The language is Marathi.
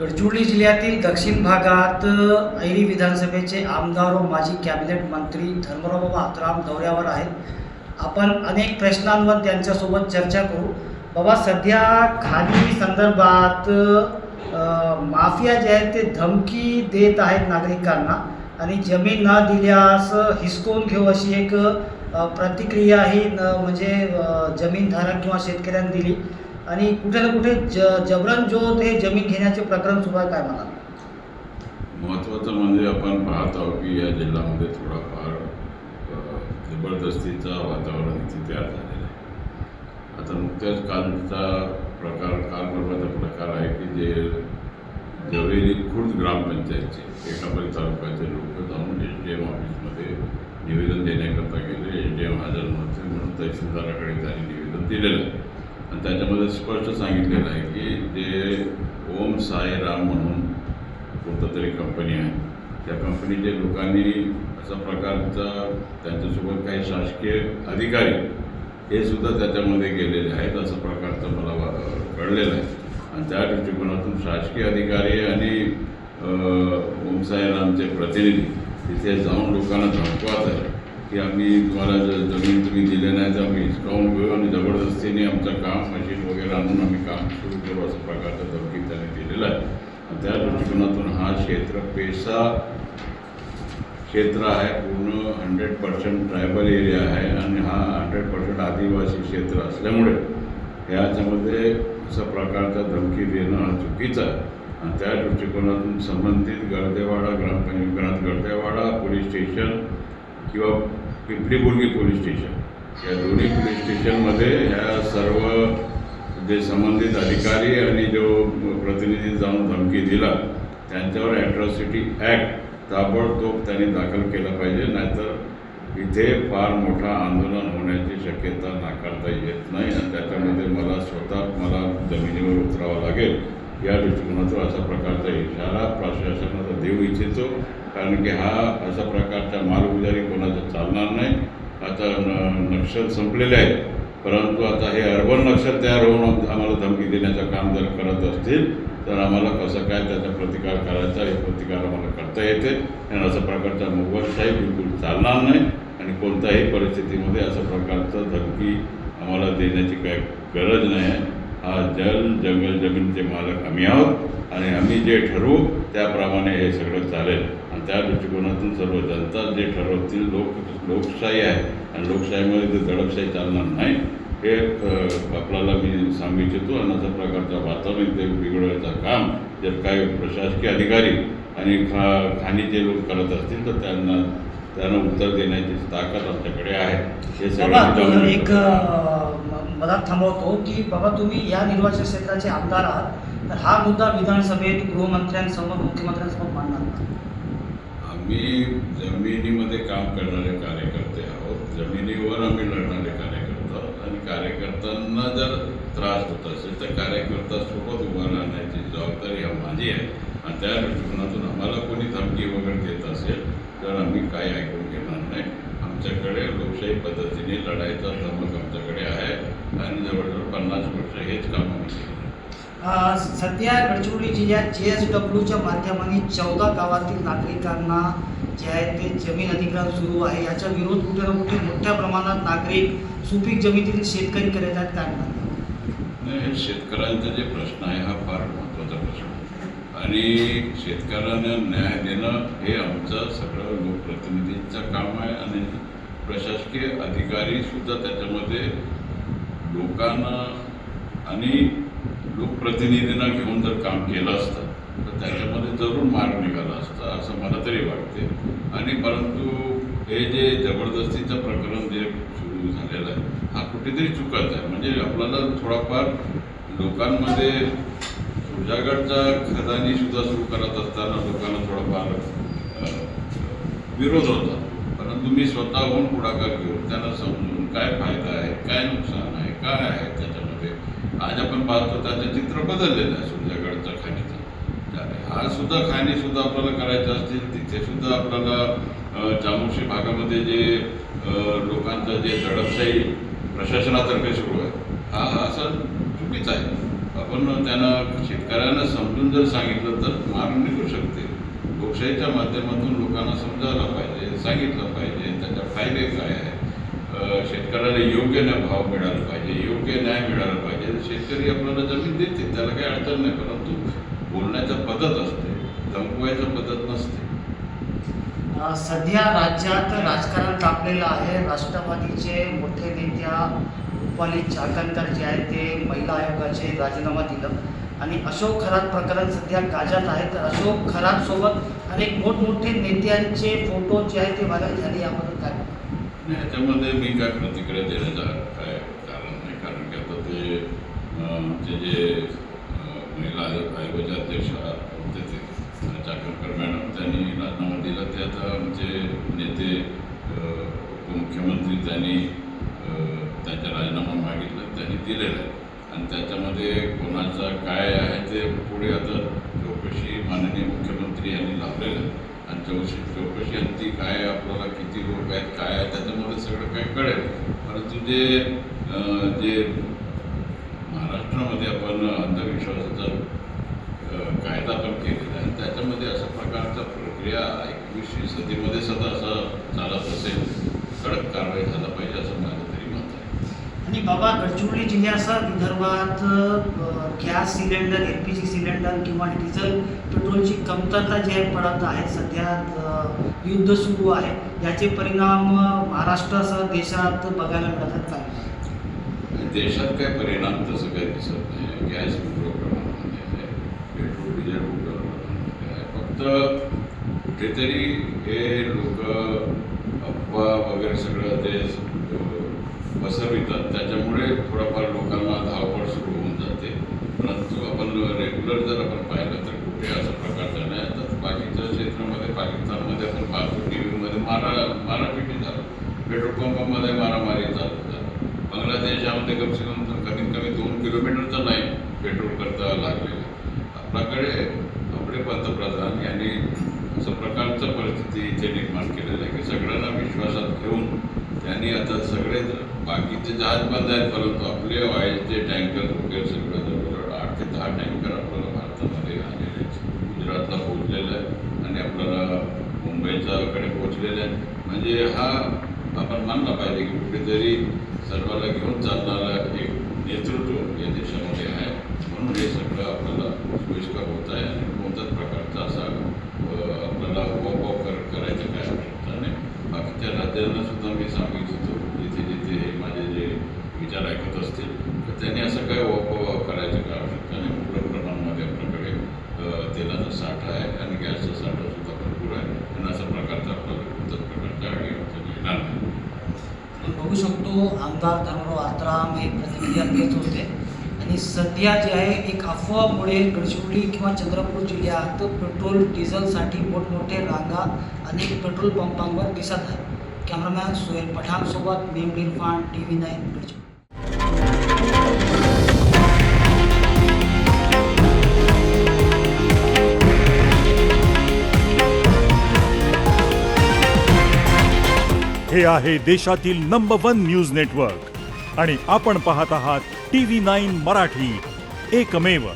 गडचिरोली जिल्ह्यातील दक्षिण भागात ऐरी विधानसभेचे आमदार व माजी कॅबिनेट मंत्री धर्मराव बाबा आत्राम दौऱ्यावर आहेत। आपण अनेक प्रश्नांवर त्यांच्यासोबत चर्चा करू। बाबा, सध्या खाणी संदर्भात माफिया जे आहेत ते धमकी देत आहेत नागरिकांना आणि जमीन न दिल्यास हिसकावून घेऊ अशी एक प्रतिक्रिया ही म्हणजे जमीनधारक किंवा शेतकऱ्यांनी दिली आणि कुठे ना कुठे जबरन जो ते जमीन घेण्याचे प्रकरण सुरू आहे, काय म्हणाल? महत्त्वाचं म्हणजे आपण पाहत आहोत की या जिल्ह्यामध्ये थोडाफार जबरदस्तीचा वातावरण इथे तयार झालेलं आहे। आता नुकत्याच काल परवाचा प्रकार आहे की जे जवेरी खुर्द ग्रामपंचायतचे एकापरी तालुक्याचे लोक जाऊन SDM ऑफिसमध्ये निवेदन देण्याकरता गेले। SDM हजर नव्हते म्हणून तहसीलदाराकडे त्यांनी निवेदन दिलेलं आहे आणि त्याच्यामध्ये स्पष्ट सांगितलेलं आहे की जे ओम साई राम म्हणून कोणतं तरी कंपनी आहे, त्या कंपनीच्या लोकांनी अशा प्रकारचा त्यांच्यासोबत काही शासकीय अधिकारी हे सुद्धा त्याच्यामध्ये गेलेले आहेत असं प्रकारचं मला कळलेलं आहे आणि त्या दृष्टिकोनातून शासकीय अधिकारी आणि ओम साई रामचे प्रतिनिधी तिथे जाऊन लोकांना धमकवत आहे की आम्ही तुम्हाला जमीन तुम्ही दिले नाही तर आम्ही हिसकावून घेऊ आणि जबरदस्तीने आमचं काम मशीन वगैरे आणून आम्ही काम सुरू करू असं प्रकारचं धमकी त्यांनी दिलेलं आहे आणि त्या दृष्टिकोनातून हा पेसा क्षेत्र आहे, पूर्ण 100% ट्रायबल एरिया आहे आणि हा 100% आदिवासी क्षेत्र असल्यामुळे ह्याच्यामध्ये अशा प्रकारचा धमकी देणं हा चुकीचं आहे आणि त्या दृष्टिकोनातून संबंधित गर्देवाडा ग्रामपंचायत गर्देवाडा पोलीस स्टेशन किंवा पिंपरीबुर्गी पोलीस स्टेशन या दोन्ही पोलीस स्टेशनमध्ये ह्या सर्व जे संबंधित अधिकारी आणि जो प्रतिनिधी जाऊन धमकी दिला त्यांच्यावर ॲट्रॉसिटी ॲक्ट ताबडतोब त्यांनी दाखल केलं पाहिजे, नाहीतर इथे फार मोठा आंदोलन होण्याची शक्यता नाकारता येत नाही आणि त्याच्यामध्ये मला जमिनीवर उतरावं लागेल या दृष्टिकोनातून अशा प्रकारचा इशारा प्रशासनाला देऊ इच्छितो। कारण की हा अशा प्रकारच्या मालगुजारी कोणाचा चालणार नाही। आता नक्षल संपलेले आहेत, परंतु आता हे अर्बन नक्षल तयार होऊन आम्हाला धमकी देण्याचं काम जर करत असतील तर आम्हाला कसं काय त्याचा प्रतिकार करायचा हे प्रतिकार आम्हाला करता येते आणि अशा प्रकारचा मोगलशाही बिलकुल चालणार नाही आणि कोणत्याही परिस्थितीमध्ये अशा प्रकारचं धमकी आम्हाला देण्याची काही गरज नाही आहे। हा जंगल जमीनचे मालक आम्ही आहोत आणि आम्ही जे ठरवू त्याप्रमाणे हे सगळं चालेल आणि त्या दृष्टिकोनातून सर्व जनता जे ठरवतील लोकशाही आहे आणि लोकशाहीमध्ये ते दडपशाही चालणार नाही हे आपल्याला मी सांगू इच्छितो आणि अशा प्रकारचं वातावरण ते बिघडवायचं काम जर काही प्रशासकीय अधिकारी आणि खाणीचे लोक करत असतील तर त्यांना उत्तर देण्याची ताकद आमच्याकडे आहे। हे सगळं एक मधात थांबवतो की बाबा, तुम्ही या निर्वाचन क्षेत्राचे आमदार आहात तर हा मुद्दा विधानसभेत गृहमंत्र्यांसमोर मुख्यमंत्र्यांसमोर मांडणार का? आम्ही जमिनीमध्ये काम करणारे कार्यकर्ते आहोत, जमिनीवर आम्ही लढणारे कार्यकर्ते आहोत आणि कार्यकर्त्यांना जर त्रास होत असेल तर कार्यकर्त्यासोबत उभा राहण्याची जबाबदारी हा माझी आहे आणि त्या दृष्टिकोनातून आम्हाला कोणी धमकी वगैरे देत असेल तर आम्ही काही ऐकून घेणार नाही। आमच्याकडे लोकशाही पद्धतीने लढायचा धमक आमच्याकडे आहे आणि जवळजवळ 50 वर्ष हेच काम आम्ही केलं। सध्या गडचिरोली जिल्ह्यात JSWच्या माध्यमाने 14 गावातील नागरिकांना जे आहे ते जमीन अधिग्रहण सुरू आहे, याचा विरोध कुठे ना कुठे मोठ्या प्रमाणात नागरिक सुपीक जमिनीतील शेतकरी करत आहेत, काय म्हणतात? नाही, हे शेतकऱ्यांचा जे प्रश्न आहे हा फार महत्त्वाचा प्रश्न आहे आणि शेतकऱ्यांना न्याय देणं हे आमचं सगळं लोकप्रतिनिधींचं काम आहे आणि प्रशासकीय अधिकारीसुद्धा त्याच्यामध्ये लोकांना आणि लोकप्रतिनिधींना घेऊन जर काम केलं असतं तर त्याच्यामध्ये जरूर मार्ग निघाला असता असं मला तरी वाटते आणि परंतु हे जे जबरदस्तीचं प्रकरण जे सुरू झालेलं आहे हा कुठेतरी चुकाच आहे। म्हणजे आपल्याला थोडाफार लोकांमध्ये सुजागडचा खदानीसुद्धा सुरू करत असताना लोकांना थोडाफार विरोध होता, परंतु मी स्वतःहून पुढाकार घेऊन त्यांना समजून काय फायदा आहे, काय नुकसान आहे, काय आहे त्याच्यामध्ये आज आपण पाहतो त्याचं चित्र बदललेलं आहे। सुजागडचा खाणीचा हा सुद्धा खाणीसुद्धा आपल्याला करायचं असतील तिथेसुद्धा आपल्याला चामोर्शी भागामध्ये जे लोकांचं जे दडपशाही प्रशासनातर्फे सुरू आहे हा असं चुकीचं आहे आपण त्यांना शेतकऱ्यांना समजून जर सांगितलं तर मार्ग निघू शकते. लोकशाहीच्या माध्यमातून लोकांना समजायला पाहिजे, सांगितलं पाहिजे त्याचे फायदे काय आहे. शेतकऱ्याला योग्य भाव मिळाला पाहिजे, योग्य न्याय मिळाला पाहिजे. शेतकरी आपल्याला जमीन देते, त्याला काही अडचण नाही, परंतु बोलण्याचा पद्धत असते, धमकवायचं पद्धत नसते. सध्या राज्यात राजकारण तापलेलं आहे. राष्ट्रवादीचे मोठे नेत्या रुपाली चाकणकर जे आहेत ते महिला आयोगाचे राजीनामा दिलं आणि अशोक खरात प्रकरण सध्या गाजत आहे. तर अशोक खरात सोबत अनेक मोठमोठे नेत्यांचे फोटो जे आहेत ते व्हायरल झाले. याबद्दल काय? ह्याच्यामध्ये मी काय प्रतिक्रिया देण्याचं काय कारण नाही, कारण की आता ते आमचे जे महिला आयोगाचे अध्यक्ष होते ते चाकणकर मॅडम, त्यांनी राजीनामा दिला. ते आता आमचे नेते उपमुख्यमंत्री त्यांनी त्यांचा राजीनामा मागितला, त्यांनी दिलेला आहे आणि त्याच्यामध्ये कोणाचा काय आहे ते पुढे आता चौकशी माननीय मुख्यमंत्री यांनी लावलेलं आहे आणि चौकशी अंती काय आपल्याला किती लोक आहेत काय आहे त्याच्यामध्ये सगळं काही कळेल. परंतु जे महाराष्ट्रामध्ये आपण अंधविश्वासाचा कायदा पण केलेला आहे त्याच्यामध्ये अशा प्रकारचा प्रक्रिया 21वी सदीमध्ये सुद्धा असं चालत असेल, कडक कारवाई झाला पाहिजे असं माझं तरी मत आहे. आणि बाबा, गडचिरोली जिल्ह्यासह विदर्भात गॅस सिलेंडर, LPG सिलेंडर किंवा डिझेल पेट्रोलची कमतरता जी आहे पडत आहे. सध्या युद्ध सुरू आहे, याचे परिणाम महाराष्ट्रासह देशात बघायला मिळतात. काय देशात काय परिणाम तसं काही दिसत नाही. गॅस मोठ्या प्रमाणामध्ये आहे, पेट्रोल डिझेल मोठ्या प्रमाणामध्ये आहे. फक्त कुठेतरी हे लोक अफवा वगैरे सगळं ते पसरवितात, त्याच्यामुळे थोडाफार लोकांना धावपळ सुरू होऊन जाते. परंतु आपण रेग्युलर जर आपण पाहिलं तर कुठे असं प्रकारचं नाही. तर बाकीच्या क्षेत्रामध्ये पाकिस्तानमध्ये आपण पाहतो टी व्हीमध्ये मारापिटी झालं, पेट्रोल पंपामध्ये मारामारी चालू झालं. बांगलादेशामध्ये कमीत कमी 2 किलोमीटरचा लाईन पेट्रोल करता लागलेलं. आपल्याकडे आपले पंतप्रधान यांनी असं प्रकारचं परिस्थिती इथे निर्माण केलेलं आहे की सगळ्यांना विश्वासात घेऊन त्यांनी आता सगळे बाकीचे जहाज बंद आहेत, परंतु आपले ऑइलचे टँकर वगैरे सगळं जवळजवळ 8 ते 10 टँकर आपल्याला भारतामध्ये आलेले आहेत. गुजरातला पोहोचलेलं आहे आणि आपल्याला मुंबईच्याकडे पोहोचलेलं आहे. म्हणजे हा आपण मानला पाहिजे की कुठेतरी सर्वांना घेऊन चालणारा एक नेतृत्व या देशामध्ये आहे. म्हणून हे सगळं आपल्याला सोयीस्कर होत आहे आणि कोणत्याच प्रकारचा असा आपल्याला करायचं काय आवश्यकता नाही. बाकीच्या राज्यांना सुद्धा मी सांगू इच्छितो, जिथे जिथे माझे जे विचार ऐकत असतील तर त्यांनी असं काय करायचं काय आवश्यकता नाही. मोठ्या प्रमाणामध्ये आपल्याकडे तेलाचा साठा आहे आणि गॅसचा साठा सुद्धा भरपूर आहे आणि अशा प्रकारचा आपल्याला कोणत्याच प्रकारचा अडचण येणार नाही. बघू शकतो आमदार धर्मराव आत्राम हे प्रतिक्रिया देत होते आणि सध्या जे आहे एक अफवामुळे गडचिरोली किंवा चंद्रपूर जिल्ह्यात पेट्रोल डिझेलसाठी मोठमोठे रांगा अनेक पेट्रोल पंपांवर दिसत आहे. कॅमेरामॅन सोहेल पठाणसोबत मेम इरफान, TV9 गडचिरोली. हे आहे देशातील नंबर 1 न्यूज नेटवर्क आणि आपण पाहत आहात TV9 मराठी, एकमेव.